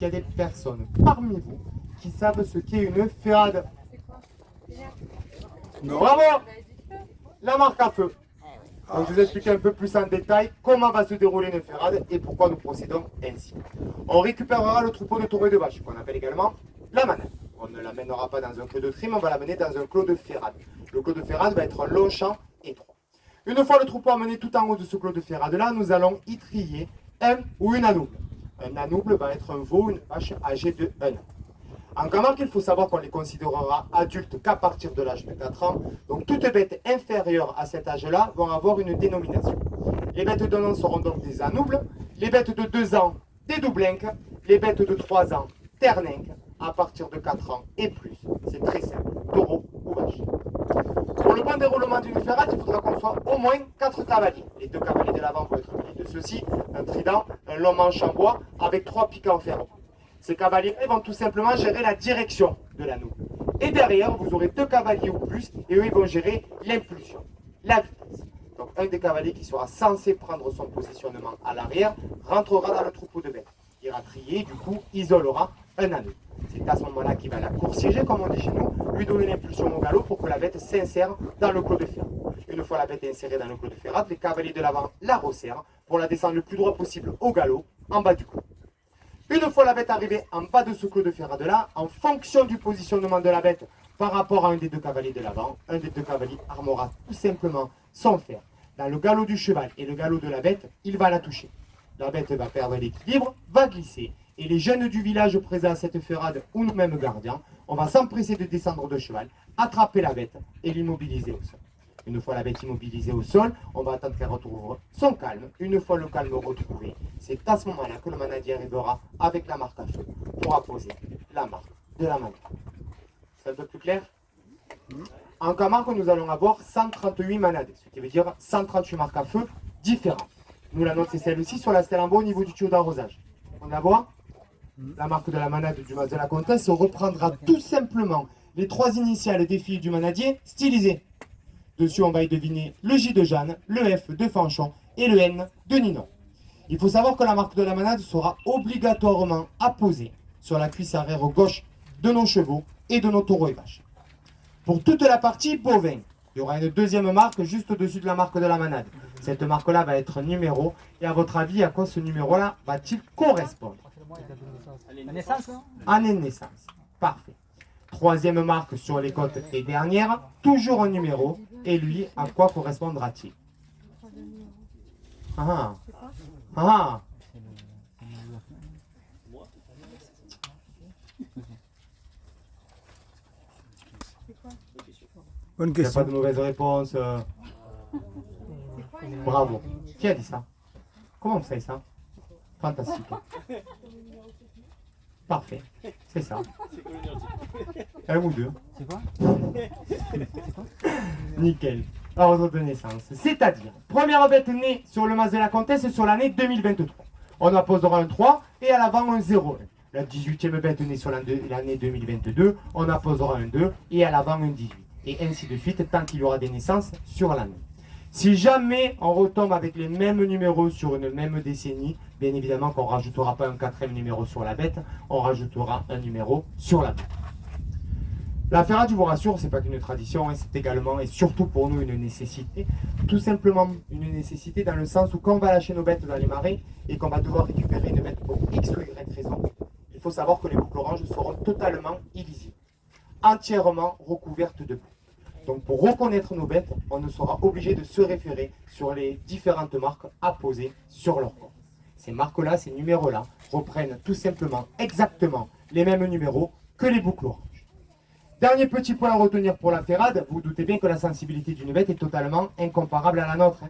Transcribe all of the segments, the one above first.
qu'il y a des personnes parmi vous qui savent ce qu'est une ferrade. Bravo! La marque à feu. Donc, je vous explique un peu plus en détail comment va se dérouler une ferrade et pourquoi nous procédons ainsi. On récupérera le troupeau de taureaux et de vaches, qu'on appelle également la manade. On ne l'amènera pas dans un clos de trim, on va l'amener dans un clos de ferrade. Le clos de ferrade va être un long champ étroit. Une fois le troupeau amené tout en haut de ce clos de ferrade-là, nous allons y trier un ou une anouble. Un anouble va être un veau, une vache âgée de 1 an. En Camargue, il faut savoir qu'on les considérera adultes qu'à partir de l'âge de 4 ans. Donc toutes bêtes inférieures à cet âge-là vont avoir une dénomination. Les bêtes d'1 an seront donc des anoubles, les bêtes de 2 ans des doublinques, les bêtes de 3 ans terninques, à partir de 4 ans et plus. C'est très simple, taureau ou vache. Pour le bon déroulement d'une ferrade, il faudra qu'on soit au moins 4 cavaliers. Les 2 cavaliers de l'avant vont être munis de ceci, un trident, un long manche en bois avec 3 pics en fer. Ces cavaliers vont tout simplement gérer la direction de l'anneau. Et derrière, vous aurez 2 cavaliers ou plus, et eux, ils vont gérer l'impulsion, la vitesse. Donc, un des cavaliers qui sera censé prendre son positionnement à l'arrière rentrera dans le troupeau de bêtes. Il ira trier, du coup, isolera un anneau. C'est à ce moment-là qu'il va la coursiéger, comme on dit chez nous, lui donner l'impulsion au galop pour que la bête s'insère dans le clos de ferrade. Une fois la bête insérée dans le clos de ferrade, les cavaliers de l'avant la resserrent pour la descendre le plus droit possible au galop, en bas du clos. Une fois la bête arrivée en bas de ce clos de ferrade-là, en fonction du positionnement de la bête par rapport à un des 2 cavaliers de l'avant, un des 2 cavaliers armera tout simplement son fer dans le galop du cheval et le galop de la bête, il va la toucher. La bête va perdre l'équilibre, va glisser, et les jeunes du village présents à cette ferrade, ou nous-mêmes gardiens, on va s'empresser de descendre de cheval, attraper la bête et l'immobiliser au sol. Une fois la bête immobilisée au sol, on va attendre qu'elle retrouve son calme. Une fois le calme retrouvé, c'est à ce moment-là que le manadier arrivera avec la marque à feu pour apposer la marque de la manade. C'est un peu plus clair? En Camargue, nous allons avoir 138 manades, ce qui veut dire 138 marques à feu différentes. Nous, la nôtre, c'est celle-ci sur la stèle en bas au niveau du tuyau d'arrosage. On la voit? La marque de la manade du mas de la comtesse reprendra tout simplement les 3 initiales des filles du manadier stylisées. Dessus, on va y deviner le J de Jeanne, le F de Fanchon et le N de Ninon. Il faut savoir que la marque de la manade sera obligatoirement apposée sur la cuisse arrière gauche de nos chevaux et de nos taureaux et vaches. Pour toute la partie bovin, il y aura une deuxième marque juste au-dessus de la marque de la manade. Cette marque-là va être un numéro. Et à votre avis, à quoi ce numéro-là va-t-il correspondre? Année de naissance. Parfait. Troisième marque sur les côtes et dernière, toujours un numéro. Et lui, à quoi correspondra-t-il? Ah ah. Bonne Il n'y a question. pas de mauvaise réponse. Bravo. Qui a dit ça? Comment vous savez ça? Fantastique. Parfait. C'est ça. Un ou deux. C'est quoi? Nickel. Ordre de naissance. C'est-à-dire, première bête née sur le mas de la comtesse sur l'année 2023. On apposera un 3 et à l'avant un 0. La 18e bête née sur l'année 2022, on apposera un 2 et à l'avant un 18. Et ainsi de suite, tant qu'il y aura des naissances sur l'année. Si jamais on retombe avec les mêmes numéros sur une même décennie, bien évidemment qu'on ne rajoutera pas un 4e numéro sur la bête, on rajoutera un numéro sur la bête. La ferrade, je vous rassure, c'est pas qu'une tradition, hein, c'est également et surtout pour nous une nécessité. Tout simplement une nécessité dans le sens où quand on va lâcher nos bêtes dans les marais et qu'on va devoir récupérer une bête pour X ou Y raison, il faut savoir que les boucles oranges seront totalement illisibles, entièrement recouvertes de bleu. Donc pour reconnaître nos bêtes, on ne sera obligé de se référer sur les différentes marques apposées sur leur corps. Ces marques-là, ces numéros-là, reprennent tout simplement exactement les mêmes numéros que les boucles oranges. Dernier petit point à retenir pour la ferrade, vous, vous doutez bien que la sensibilité d'une bête est totalement incomparable à la nôtre.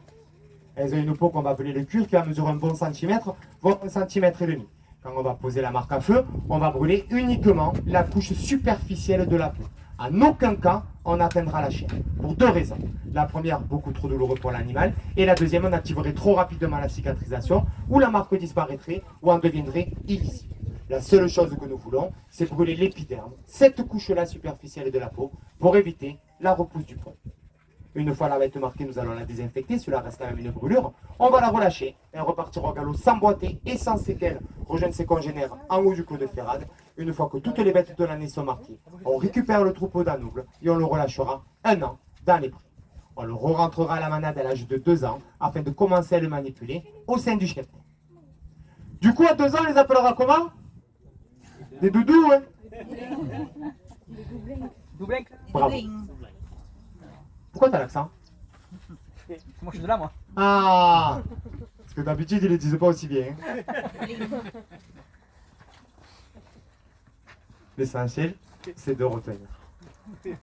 Elles ont une peau qu'on va appeler le cuir qui va mesurer un bon centimètre, voire 1,5 cm. Quand on va poser la marque à feu, on va brûler uniquement la couche superficielle de la peau. En aucun cas, on n'atteindra la chair. Pour 2 raisons. La première, beaucoup trop douloureux pour l'animal. Et la deuxième, on activerait trop rapidement la cicatrisation, ou la marque disparaîtrait, ou en deviendrait illisible. La seule chose que nous voulons, c'est brûler l'épiderme, cette couche-là superficielle de la peau, pour éviter la repousse du poil. Une fois la bête marquée, nous allons la désinfecter. Cela reste quand même une brûlure. On va la relâcher. Elle repartira au galop sans boiter et sans séquelles. Rejoindre ses congénères en haut du clos de Ferrade. Une fois que toutes les bêtes de l'année sont marquées, on récupère le troupeau d'Anougle et on le relâchera 1 an dans les prés. On le re-rentrera à la manade à l'âge de 2 ans afin de commencer à le manipuler au sein du cheptel. Du coup, à 2 ans, on les appellera comment? Des doudous, hein? Doublin. Bravo. Pourquoi t'as l'accent? Moi je suis de là moi. Ah! Parce que d'habitude, ils ne le disent pas aussi bien. L'essentiel, c'est de retenir.